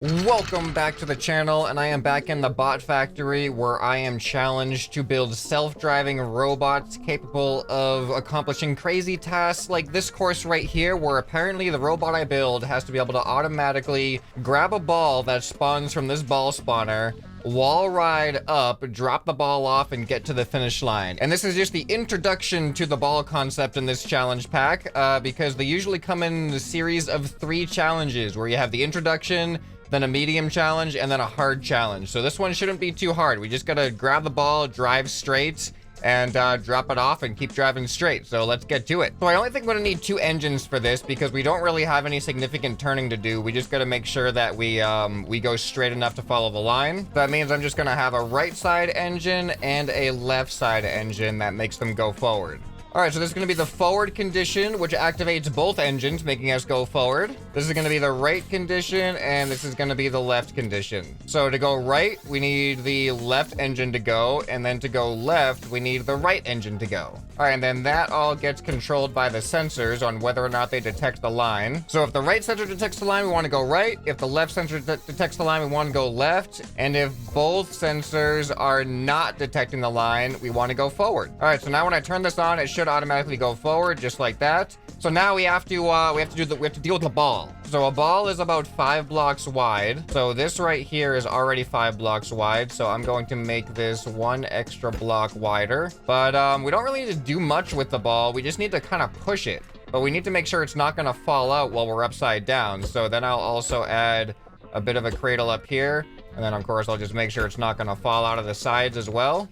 Welcome back to the channel, and I am back in the bot factory where I am challenged to build self-driving robots capable of accomplishing crazy tasks like this course right here, where apparently the robot I build has to be able to automatically grab a ball that spawns from this ball spawner, wall ride up, drop the ball off, and get to the finish line. And this is just the introduction to the ball concept in this challenge pack, because they usually come in a series of 3 challenges where you have the introduction, then a medium challenge, and then a hard challenge. So this one shouldn't be too hard. We just gotta grab the ball, drive straight, and drop it off and keep driving straight. So let's get to it. So I only think we're gonna need 2 engines for this because we don't really have any significant turning to do. We just gotta make sure that we go straight enough to follow the line. That means I'm just gonna have a right side engine and a left side engine that makes them go forward. All right, so this is going to be the forward condition, which activates both engines, making us go forward. This is going to be the right condition, and this is going to be the left condition. So to go right, we need the left engine to go, and then to go left, we need the right engine to go. All right, and then that all gets controlled by the sensors on whether or not they detect the line. So if the right sensor detects the line, we want to go right. If the left sensor detects the line, we want to go left. And if both sensors are not detecting the line, we want to go forward. All right, so now when I turn this on, it should automatically go forward just like that. So now we have to deal with the ball. So a ball is about 5 blocks wide. So this right here is already 5 blocks wide. So I'm going to make this 1 extra block wider. But we don't really need to do much with the ball. We just need to kind of push it. But we need to make sure it's not going to fall out while we're upside down. So then I'll also add a bit of a cradle up here. And then of course I'll just make sure it's not going to fall out of the sides as well.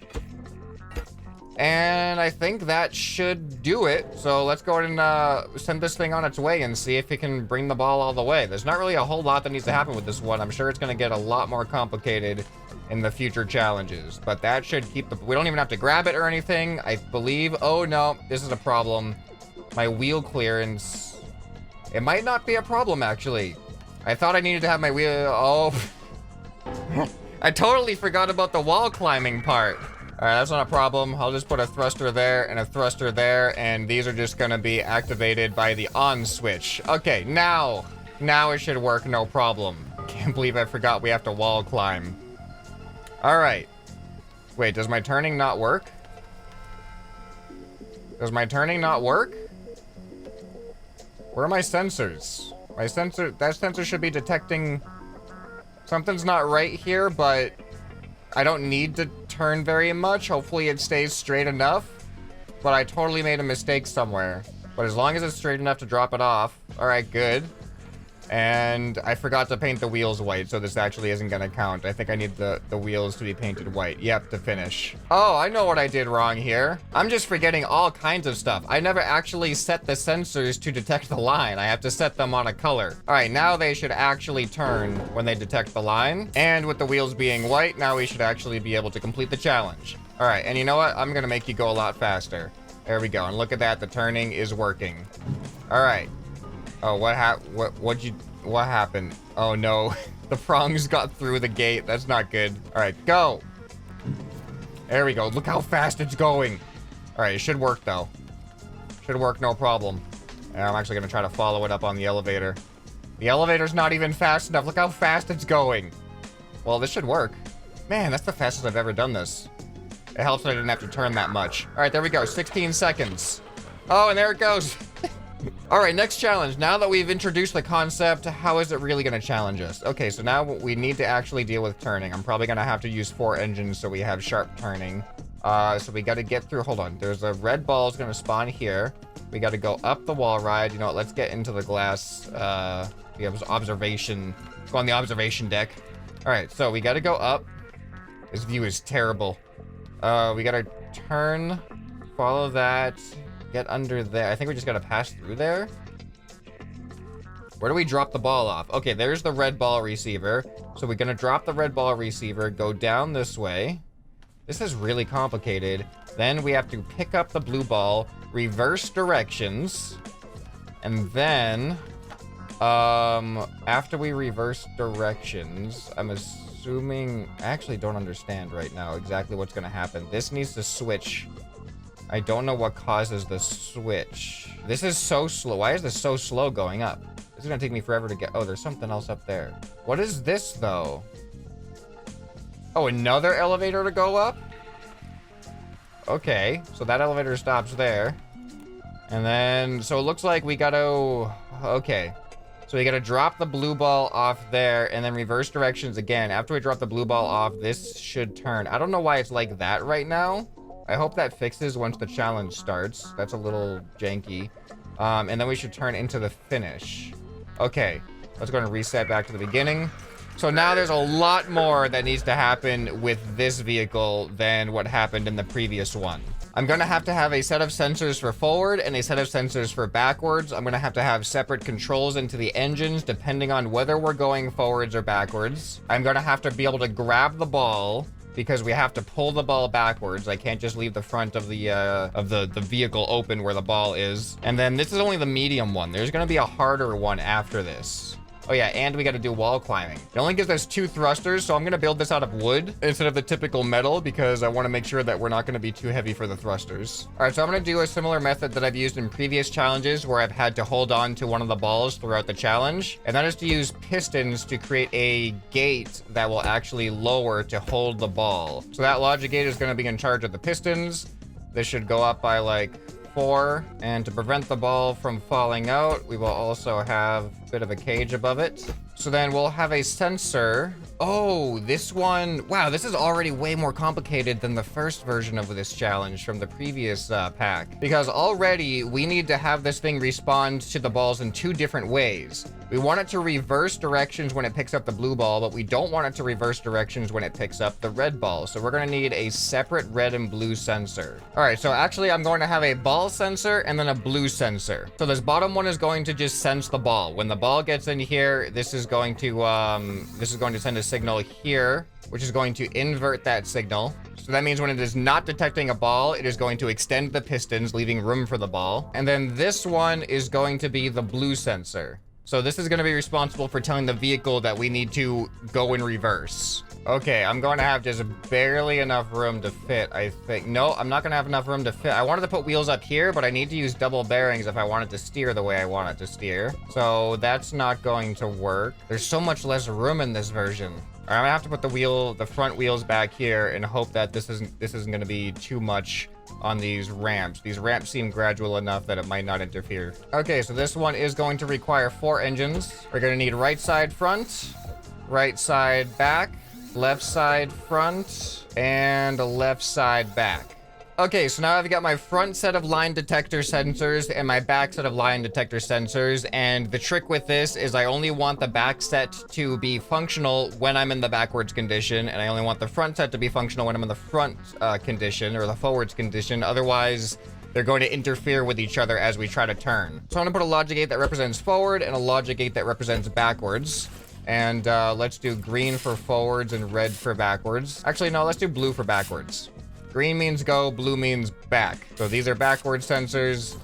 And I think that should do it. So let's go ahead and send this thing on its way and see if it can bring the ball all the way. There's not really a whole lot that needs to happen with this one. I'm sure it's going to get a lot more complicated in the future challenges. But that should keep the... We don't even have to grab it or anything, I believe. Oh, no. This is a problem. My wheel clearance... It might not be a problem, actually. I thought I needed to have my wheel... Oh. I totally forgot about the wall climbing part. All right, that's not a problem. I'll just put a thruster there and a thruster there, and these are just gonna be activated by the on switch. Okay, now it should work, no problem. Can't believe I forgot we have to wall climb. All right. Wait, does my turning not work? Does my turning not work? Where are my sensors? That sensor should be detecting... Something's not right here, but I don't need to turn very much. Hopefully it stays straight enough. But I totally made a mistake somewhere. But as long as it's straight enough to drop it off. Alright, good. And I forgot to paint the wheels white, so this actually isn't gonna count. I think I need the wheels to be painted white. Yep, to finish. Oh, I know what I did wrong here. I'm just forgetting all kinds of stuff. I never actually set the sensors to detect the line. I have to set them on a color. Alright, now they should actually turn when they detect the line. And with the wheels being white, now we should actually be able to complete the challenge. Alright, and you know what? I'm gonna make you go a lot faster. There we go, and look at that, the turning is working. Alright. Oh, what happened? Oh no, the prongs got through the gate. That's not good. All right, go. There we go. Look how fast it's going. All right, it should work though. Should work, no problem. And I'm actually gonna try to follow it up on the elevator. The elevator's not even fast enough. Look how fast it's going. Well, this should work. Man, that's the fastest I've ever done this. It helps that I didn't have to turn that much. All right, there we go. 16 seconds. Oh, and there it goes. All right, next challenge. Now that we've introduced the concept, how is it really going to challenge us? Okay, so now we need to actually deal with turning. I'm probably going to have to use 4 engines so we have sharp turning. So we got to get through. Hold on. There's a red ball is going to spawn here. We got to go up the wall ride. You know what? Let's get into the glass. We have observation. Let's go on the observation deck. All right, so we got to go up. This view is terrible. We got to turn, follow that. Get under there. I think we just gotta pass through there. Where do we drop the ball off? Okay, there's the red ball receiver. So we're gonna drop the red ball receiver, go down this way. This is really complicated. Then we have to pick up the blue ball, reverse directions. And then, after we reverse directions, I'm assuming... I actually don't understand right now exactly what's gonna happen. This needs to switch... I don't know what causes the switch. This is so slow. Why is this so slow going up? This is gonna take me forever to get... Oh, there's something else up there. What is this, though? Oh, another elevator to go up? Okay, so that elevator stops there. And then... So it looks like we gotta... Okay. So we gotta drop the blue ball off there and then reverse directions again. After we drop the blue ball off, this should turn. I don't know why it's like that right now. I hope that fixes once the challenge starts. That's a little janky. And then we should turn into the finish. Okay, let's go and reset back to the beginning. So now there's a lot more that needs to happen with this vehicle than what happened in the previous one. I'm going to have a set of sensors for forward and a set of sensors for backwards. I'm going to have separate controls into the engines depending on whether we're going forwards or backwards. I'm going to have to be able to grab the ball because we have to pull the ball backwards. I can't just leave the front of the vehicle open where the ball is. And then this is only the medium one. There's going to be a harder one after this. Oh yeah, and we got to do wall climbing. It only gives us 2 thrusters, so I'm going to build this out of wood instead of the typical metal because I want to make sure that we're not going to be too heavy for the thrusters. All right, so I'm going to do a similar method that I've used in previous challenges where I've had to hold on to one of the balls throughout the challenge, and that is to use pistons to create a gate that will actually lower to hold the ball. So that logic gate is going to be in charge of the pistons. This should go up by like 4, and to prevent the ball from falling out, we will also have a bit of a cage above it. So then we'll have a sensor. Oh, this one, wow, this is already way more complicated than the first version of this challenge from the previous pack. Because already we need to have this thing respond to the balls in 2 different ways. We want it to reverse directions when it picks up the blue ball, but we don't want it to reverse directions when it picks up the red ball. So we're gonna need a separate red and blue sensor. All right, so actually I'm going to have a ball sensor and then a blue sensor. So this bottom one is going to just sense the ball. When the ball gets in here, this is going to send a signal here, which is going to invert that signal. So that means when it is not detecting a ball, it is going to extend the pistons, leaving room for the ball. And then this one is going to be the blue sensor. So this is going to be responsible for telling the vehicle that we need to go in reverse. Okay, I'm going to have just barely enough room to fit, I think. No, I'm not going to have enough room to fit. I wanted to put wheels up here, but I need to use double bearings if I want it to steer the way I want it to steer. So that's not going to work. There's so much less room in this version. All right, I'm gonna have to put the front wheels back here and hope that this isn't going to be too much on these ramps. These ramps seem gradual enough that it might not interfere. Okay, so this one is going to require 4 engines. We're going to need right side front, right side back, left side front, and a left side back. Okay, so now I've got my front set of line detector sensors and my back set of line detector sensors, and the trick with this is I only want the back set to be functional when I'm in the backwards condition, and I only want the front set to be functional when I'm in the front condition, or the forwards condition. Otherwise, they're going to interfere with each other as we try to turn. So I'm gonna put a logic gate that represents forward and a logic gate that represents backwards. And let's do green for forwards and red for backwards. Actually, no, let's do blue for backwards. Green means go, blue means back. So these are backward sensors,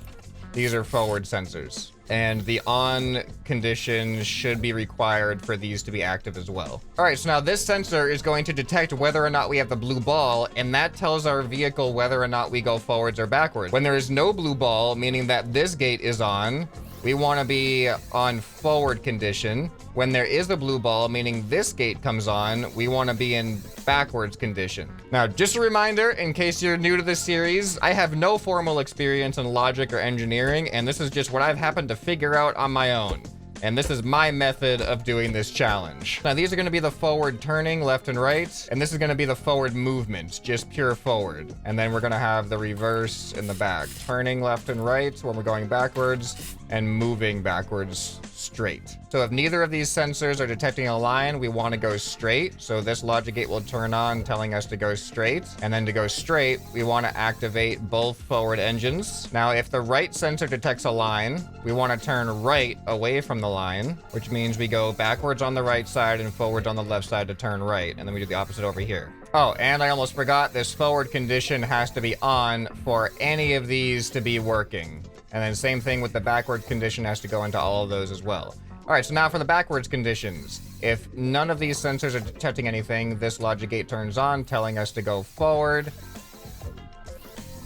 these are forward sensors. And the on condition should be required for these to be active as well. All right, so now this sensor is going to detect whether or not we have the blue ball, and that tells our vehicle whether or not we go forwards or backwards. When there is no blue ball, meaning that this gate is on, we want to be on forward condition. When there is a blue ball, meaning this gate comes on, we want to be in backwards condition. Now, just a reminder, in case you're new to this series, I have no formal experience in logic or engineering, and this is just what I've happened to figure out on my own. And this is my method of doing this challenge. Now, these are going to be the forward turning left and right, and this is going to be the forward movement, just pure forward. And then we're going to have the reverse in the back, turning left and right when we're going backwards and moving backwards straight. So if neither of these sensors are detecting a line, we want to go straight. So this logic gate will turn on, telling us to go straight. And then to go straight, we want to activate both forward engines. Now, if the right sensor detects a line, we want to turn right away from the line, which means we go backwards on the right side and forwards on the left side to turn right. And then we do the opposite over here. Oh, and I almost forgot, this forward condition has to be on for any of these to be working. And then same thing with the backward condition, has to go into all of those as well. All right, so now for the backwards conditions. If none of these sensors are detecting anything, this logic gate turns on, telling us to go forward.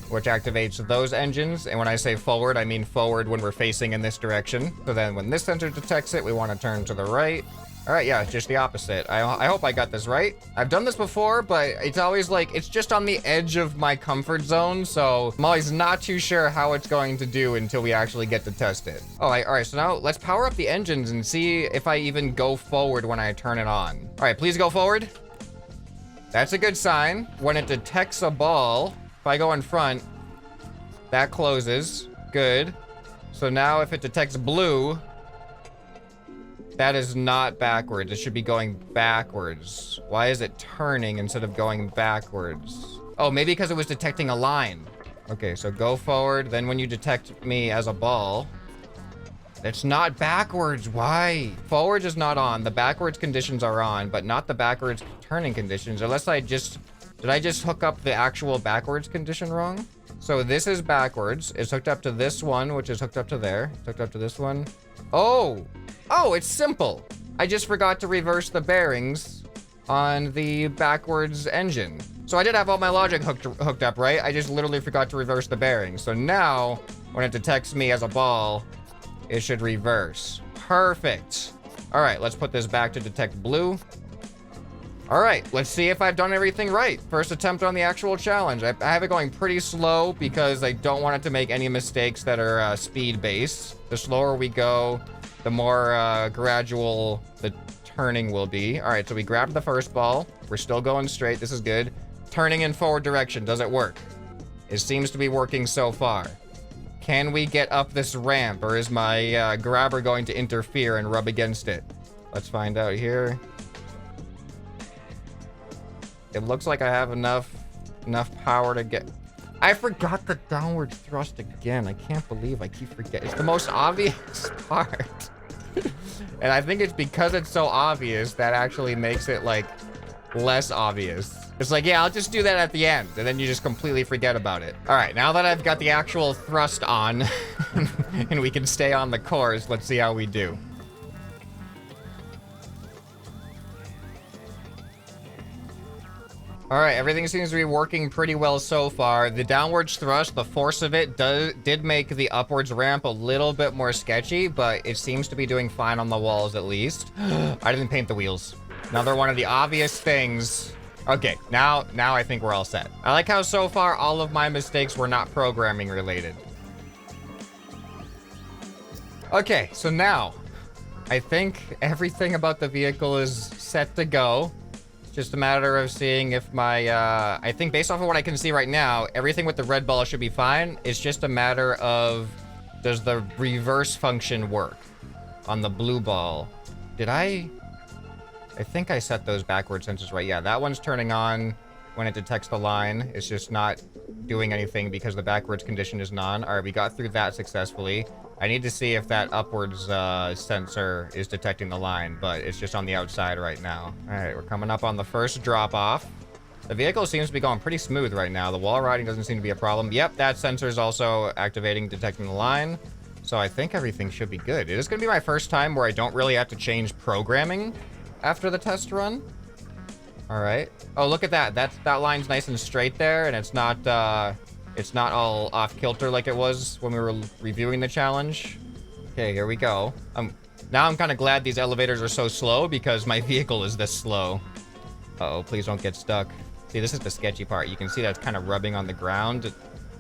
which activates those engines. And when I say forward, I mean forward when we're facing in this direction. So then when this sensor detects it, we want to turn to the right. All right, yeah, it's just the opposite. I hope I got this right. I've done this before, but it's always like, it's just on the edge of my comfort zone, so I'm always not too sure how it's going to do until we actually get to test it. Oh, all right, so now let's power up the engines and see if I even go forward when I turn it on. All right, please go forward. That's a good sign. When it detects a ball, if I go in front, that closes. Good. So now if it detects blue, that is not backwards. It should be going backwards. Why is it turning instead of going backwards? Oh, maybe because it was detecting a line. Okay, so go forward. Then when you detect me as a ball, it's not backwards. Why? Forwards is not on. The backwards conditions are on, but not the backwards turning conditions. Unless did I just hook up the actual backwards condition wrong? So this is backwards. It's hooked up to this one, which is hooked up to there. It's hooked up to this one. Oh, it's simple. I just forgot to reverse the bearings on the backwards engine. So I did have all my logic hooked up, right? I just literally forgot to reverse the bearings. So now, when it detects me as a ball, it should reverse. Perfect. All right, let's put this back to detect blue. All right, let's see if I've done everything right. First attempt on the actual challenge. I have it going pretty slow because I don't want it to make any mistakes that are speed-based. The slower we go, the more gradual the turning will be. All right, so we grabbed the first ball. We're still going straight. This is good. Turning in forward direction. Does it work? It seems to be working so far. Can we get up this ramp, or is my grabber going to interfere and rub against it? Let's find out here. It looks like I have enough power to get... I forgot the downward thrust again. I can't believe I keep forgetting. It's the most obvious part. And I think it's because it's so obvious that actually makes it, like, less obvious. It's like, yeah, I'll just do that at the end, and then you just completely forget about it. All right, now that I've got the actual thrust on, and we can stay on the course, let's see how we do. All right, everything seems to be working pretty well so far. The downwards thrust, the force of it did make the upwards ramp a little bit more sketchy, but it seems to be doing fine on the walls at least. I didn't paint the wheels. Another one of the obvious things. Okay, now I think we're all set. I like how so far all of my mistakes were not programming related. Okay, so now I think everything about the vehicle is set to go. Just a matter of seeing if my, I think based off of what I can see right now, everything with the red ball should be fine. It's just a matter of, does the reverse function work on the blue ball? Did I think I set those backward sensors right. Yeah, that one's turning on when it detects the line. It's just not doing anything because the backwards condition is on. All right, we got through that successfully. I need to see if that upwards sensor is detecting the line, but it's just on the outside right now. All right, we're coming up on the first drop off. The vehicle seems to be going pretty smooth right now. The wall riding doesn't seem to be a problem. Yep, that sensor is also activating, detecting the line. So I think everything should be good. It is going to be my first time where I don't really have to change programming after the test run. All right. Oh, look at that. That line's nice and straight there, and it's not all off kilter like it was when we were reviewing the challenge. Okay, here we go. Now I'm kind of glad these elevators are so slow because my vehicle is this slow. Uh-oh, please don't get stuck. See, this is the sketchy part. You can see that's kind of rubbing on the ground. If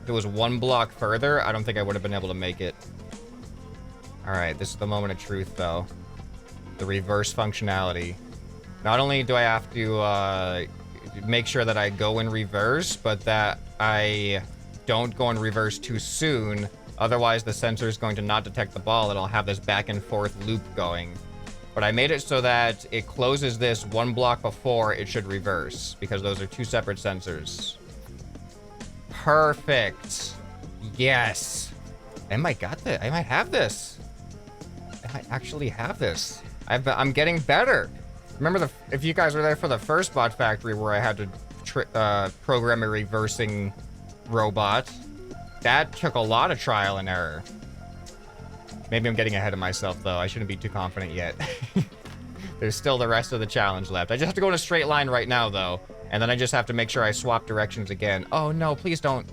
it was one block further, I don't think I would have been able to make it. All right, this is the moment of truth, though. The reverse functionality. Not only do I have to make sure that I go in reverse, but that I don't go in reverse too soon. Otherwise, the sensor is going to not detect the ball. It'll have this back and forth loop going. But I made it so that it closes this one block before it should reverse, because those are two separate sensors. Perfect. Yes. I might have this. I might actually have this. I'm getting better. Remember if you guys were there for the first bot factory where I had to program a reversing robot, that took a lot of trial and error. Maybe I'm getting ahead of myself, though. I shouldn't be too confident yet. There's still the rest of the challenge left. I just have to go in a straight line right now, though. And then I just have to make sure I swap directions again. Oh, no, please don't.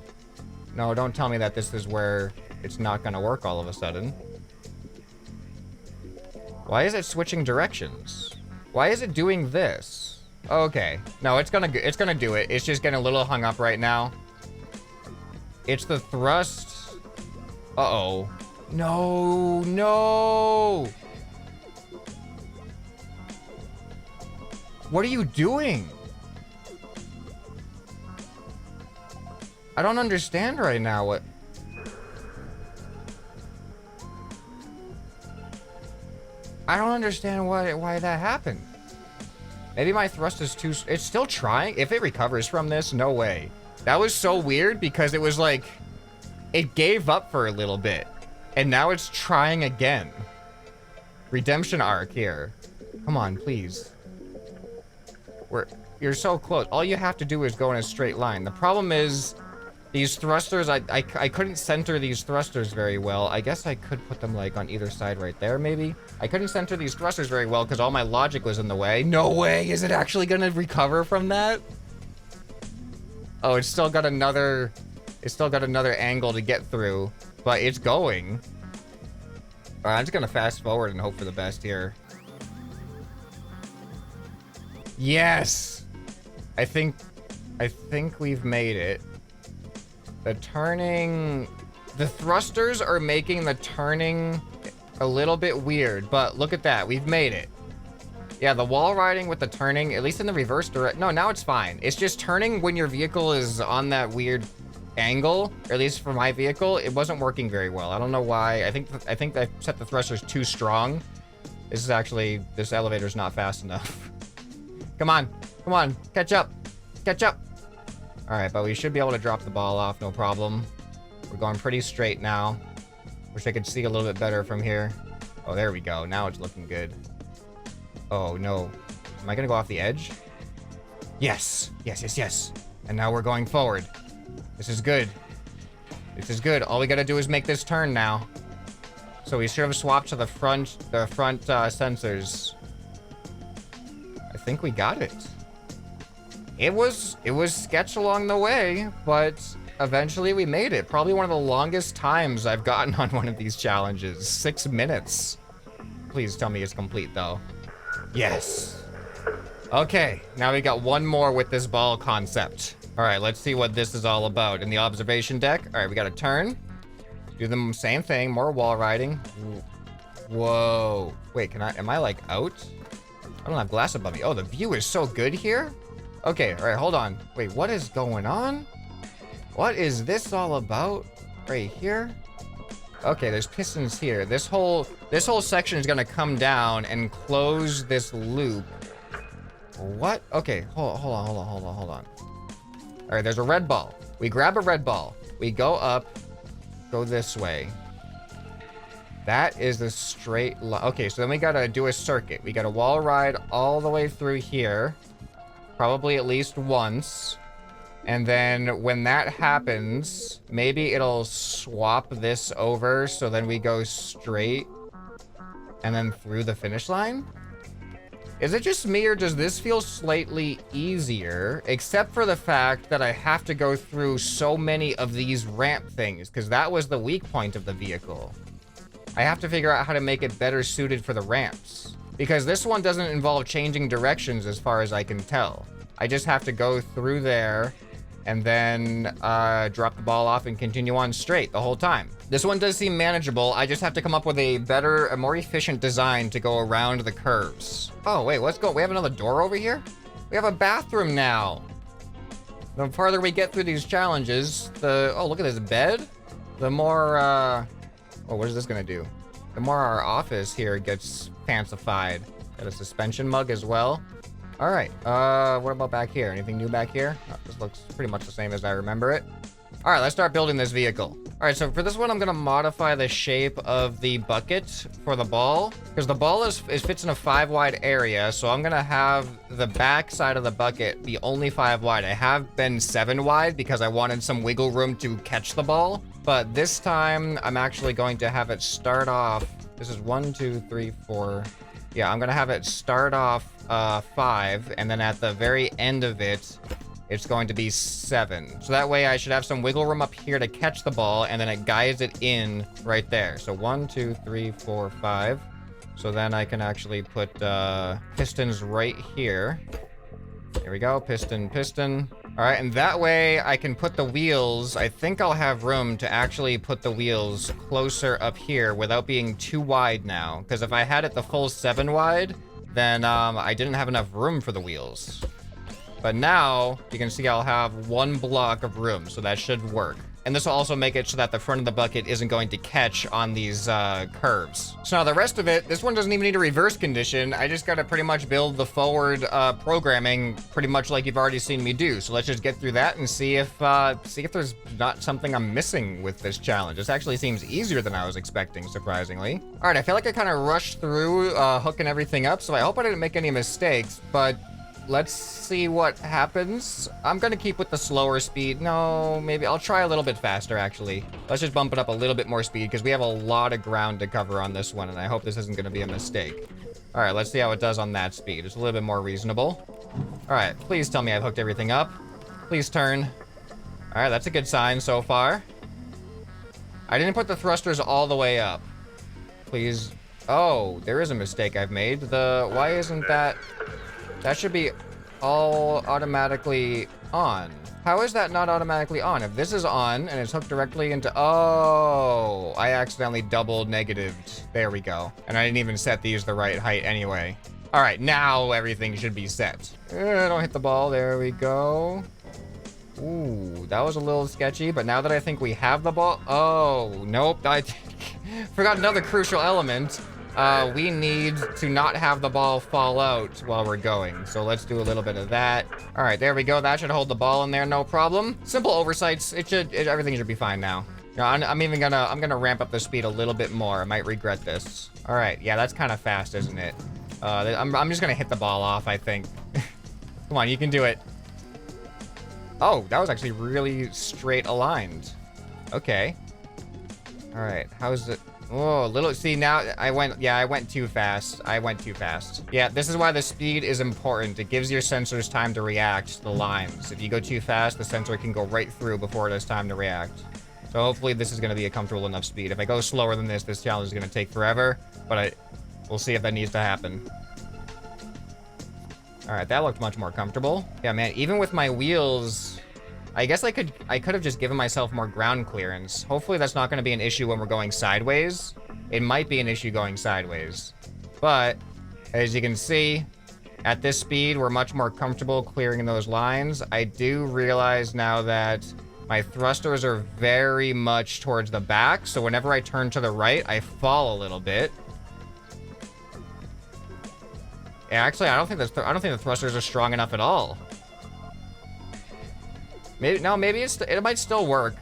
No, don't tell me that this is where it's not gonna work all of a sudden. Why is it switching directions? Why is it doing this? Okay. No, it's gonna do it. It's just getting a little hung up right now. It's the thrust. Uh-oh. No, no! What are you doing? I don't understand right now what... I don't understand why that happened. Maybe my thrust is too... It's still trying? If it recovers from this, no way. That was so weird because it was like... It gave up for a little bit. And now it's trying again. Redemption arc here. Come on, please. You're so close. All you have to do is go in a straight line. The problem is... These thrusters, I couldn't center these thrusters very well. I guess I could put them, like, on either side right there, maybe? I couldn't center these thrusters very well because all my logic was in the way. No way! Is it actually gonna recover from that? Oh, it's still got another... It's still got another angle to get through. But it's going. Alright, I'm just gonna fast forward and hope for the best here. Yes! I think we've made it. The turning... The thrusters are making the turning a little bit weird, but look at that. We've made it. Yeah, the wall riding with the turning, at least in the reverse direction... No, now it's fine. It's just turning when your vehicle is on that weird angle, or at least for my vehicle, it wasn't working very well. I don't know why. I think I set the thrusters too strong. This elevator's not fast enough. Come on. Come on. Catch up. Catch up. Alright, but we should be able to drop the ball off, no problem. We're going pretty straight now. Wish I could see a little bit better from here. Oh, there we go. Now it's looking good. Oh, no. Am I gonna go off the edge? Yes! Yes, yes, yes! And now we're going forward. This is good. This is good. All we gotta do is make this turn now. So we should have swapped to the front sensors. I think we got it. It was sketch along the way, but eventually we made it. Probably one of the longest times I've gotten on one of these challenges. 6 minutes. Please tell me it's complete, though. Yes. Okay, now we got one more with this ball concept. All right, let's see what this is all about. In the observation deck, all right, we got a turn. Do the same thing, more wall riding. Whoa. Wait, am I like out? I don't have glass above me. Oh, the view is so good here. Okay, all right, hold on. Wait, what is going on? What is this all about? Right here? Okay, there's pistons here. This whole section is gonna come down and close this loop. What? Okay, hold on. All right, there's a red ball. We grab a red ball. We go up, go this way. That is the straight line. Okay, so then we gotta do a circuit. We gotta wall ride all the way through here. Probably at least once. And then when that happens, maybe it'll swap this over so then we go straight and then through the finish line? Is it just me or does this feel slightly easier? Except for the fact that I have to go through so many of these ramp things because that was the weak point of the vehicle. I have to figure out how to make it better suited for the ramps. Because this one doesn't involve changing directions as far as I can tell. I just have to go through there and then drop the ball off and continue on straight the whole time. This one does seem manageable. I just have to come up with a more efficient design to go around the curves. Oh, wait, let's go. We have another door over here? We have a bathroom now. The farther we get through these challenges, oh, look at this bed. The more, oh, what is this gonna do? The more our office here gets fancified. Got a suspension mug as well. All right, what about back here? Anything new back here? Oh, this looks pretty much the same as I remember it. All right, let's start building this vehicle. All right, so for this one, I'm gonna modify the shape of the bucket for the ball because the ball fits in a 5 wide area. So I'm gonna have the back side of the bucket be only 5 wide. I have been 7 wide because I wanted some wiggle room to catch the ball. But this time I'm actually going to have it start off. This is 1, 2, 3, 4. Yeah, I'm gonna have it start off 5, and then at the very end of it, it's going to be 7. So that way I should have some wiggle room up here to catch the ball, and then it guides it in right there. So 1, 2, 3, 4, 5. So then I can actually put pistons right here. There we go, piston, piston. All right, and that way I can put the wheels. I think I'll have room to actually put the wheels closer up here without being too wide now. Because if I had it the full 7 wide, then I didn't have enough room for the wheels. But now, you can see I'll have 1 block of room, so that should work. And this will also make it so that the front of the bucket isn't going to catch on these curves. So now the rest of it, this one doesn't even need a reverse condition. I just gotta pretty much build the forward programming pretty much like you've already seen me do. So let's just get through that and see if there's not something I'm missing with this challenge. This actually seems easier than I was expecting, surprisingly. All right, I feel like I kind of rushed through hooking everything up, so I hope I didn't make any mistakes, but let's see what happens. I'm gonna keep with the slower speed. No, maybe I'll try a little bit faster, actually. Let's just bump it up a little bit more speed because we have a lot of ground to cover on this one, and I hope this isn't gonna be a mistake. All right, let's see how it does on that speed. It's a little bit more reasonable. All right, please tell me I've hooked everything up. Please turn. All right, that's a good sign so far. I didn't put the thrusters all the way up. Please. Oh, there is a mistake I've made. Why isn't that... That should be all automatically on. How is that not automatically on? If this is on and it's hooked directly into... Oh, I accidentally double negatived. There we go. And I didn't even set these the right height anyway. All right, now everything should be set. Don't hit the ball. There we go. Ooh, that was a little sketchy, but now that I think we have the ball... Oh, nope. I forgot another crucial element. We need to not have the ball fall out while we're going. So let's do a little bit of that. All right, there we go. That should hold the ball in there, no problem. Simple oversights. Everything should be fine now. No, I'm gonna ramp up the speed a little bit more. I might regret this. All right, yeah, that's kind of fast, isn't it? I'm just gonna hit the ball off, I think. Come on, you can do it. Oh, that was actually really straight aligned. Okay. All right, how's it? Oh, see, now I went too fast. Yeah, this is why the speed is important. It gives your sensors time to react to the lines. If you go too fast, the sensor can go right through before it has time to react. So hopefully this is going to be a comfortable enough speed. If I go slower than this challenge is going to take forever, but we'll see if that needs to happen. All right, that looked much more comfortable. Yeah, man, even with my wheels... I guess I could have just given myself more ground clearance. Hopefully that's not going to be an issue when we're going sideways. It might be an issue going sideways. But, as you can see, at this speed, we're much more comfortable clearing those lines. I do realize now that my thrusters are very much towards the back, so whenever I turn to the right, I fall a little bit. Yeah, actually, I don't think the thrusters are strong enough at all. Maybe it might still work.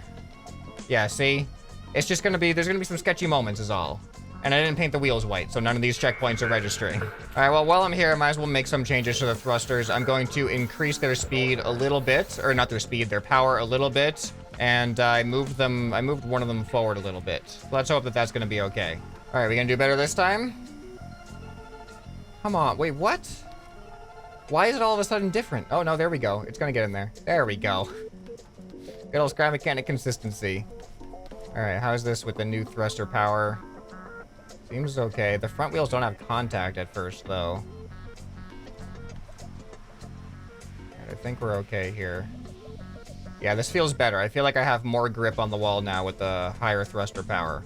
Yeah, see? It's just there's gonna be some sketchy moments is all. And I didn't paint the wheels white, so none of these checkpoints are registering. All right, well, while I'm here, I might as well make some changes to the thrusters. I'm going to increase their speed a little bit, or not their speed, their power a little bit. And I moved one of them forward a little bit. So let's hope that that's gonna be okay. All right, we gonna do better this time? Come on, wait, what? Why is it all of a sudden different? Oh, no, there we go. It's gonna get in there. There we go. Good old Scrap Mechanic consistency. Alright, how's this with the new thruster power? Seems okay. The front wheels don't have contact at first, though. Alright, I think we're okay here. Yeah, this feels better. I feel like I have more grip on the wall now with the higher thruster power.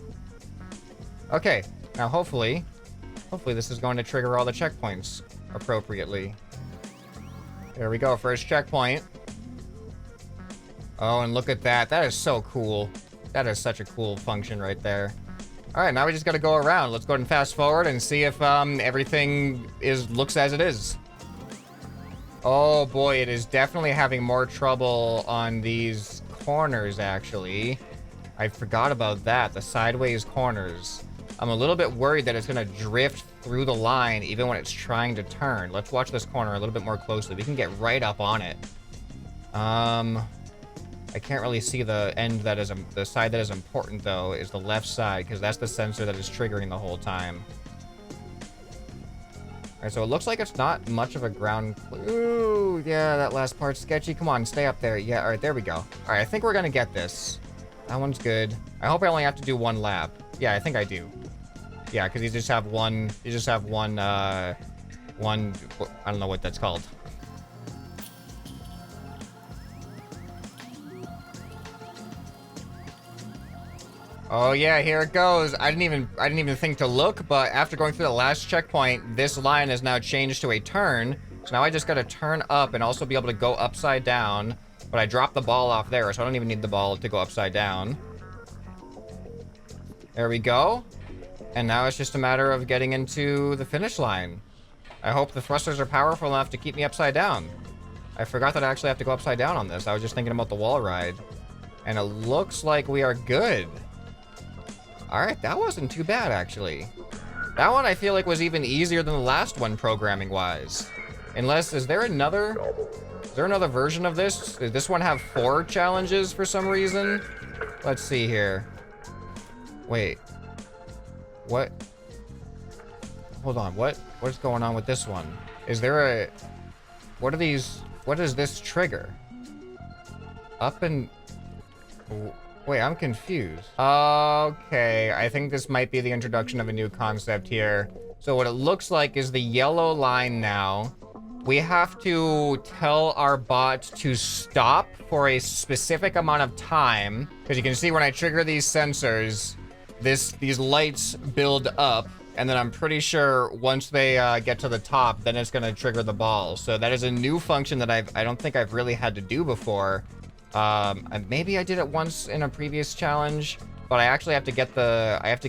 Okay, now hopefully this is going to trigger all the checkpoints appropriately. There we go, first checkpoint. Oh, and look at that. That is so cool. That is such a cool function right there. All right, now we just got to go around. Let's go ahead and fast forward and see if everything looks as it is. Oh boy, it is definitely having more trouble on these corners, actually. I forgot about that, the sideways corners. I'm a little bit worried that it's going to drift through the line even when it's trying to turn. Let's watch this corner a little bit more closely. We can get right up on it. I can't really see the end that is... the side that is important, though, is the left side, because that's the sensor that is triggering the whole time. Alright, so it looks like it's not much of a ground... Ooh, yeah, that last part's sketchy. Come on, stay up there. Yeah, alright, there we go. Alright, I think we're gonna get this. That one's good. I hope I only have to do one lap. Yeah, I think I do. Yeah, because you just have one... I don't know what that's called. Oh yeah, here it goes. I didn't even think to look, but after going through the last checkpoint, this line is now changed to a turn. So now I just gotta turn up and also be able to go upside down. But I dropped the ball off there, so I don't even need the ball to go upside down. There we go. And now it's just a matter of getting into the finish line. I hope the thrusters are powerful enough to keep me upside down. I forgot that I actually have to go upside down on this. I was just thinking about the wall ride. And it looks like we are good. Alright, that wasn't too bad, actually. That one I feel like was even easier than the last one, programming-wise. Unless, is there another version of this? Does this one have 4 challenges for some reason? Let's see here. Wait. What? Hold on, what's going on with this one? Is there a... What are these... What does this trigger? Up and... Wait, I'm confused. Okay, I think this might be the introduction of a new concept here. So what it looks like is the yellow line now. We have to tell our bot to stop for a specific amount of time. Because you can see when I trigger these sensors, these lights build up. And then I'm pretty sure once they get to the top, then it's gonna trigger the ball. So that is a new function that I don't think I've really had to do before. Maybe I did it once in a previous challenge, but I actually have to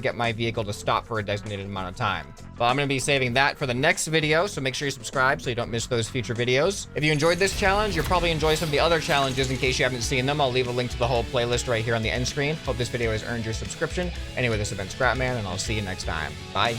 get my vehicle to stop for a designated amount of time. But I'm going to be saving that for the next video, so make sure you subscribe so you don't miss those future videos. If you enjoyed this challenge, you'll probably enjoy some of the other challenges in case you haven't seen them. I'll leave a link to the whole playlist right here on the end screen. Hope this video has earned your subscription. Anyway, this has been ScrapMan, and I'll see you next time. Bye.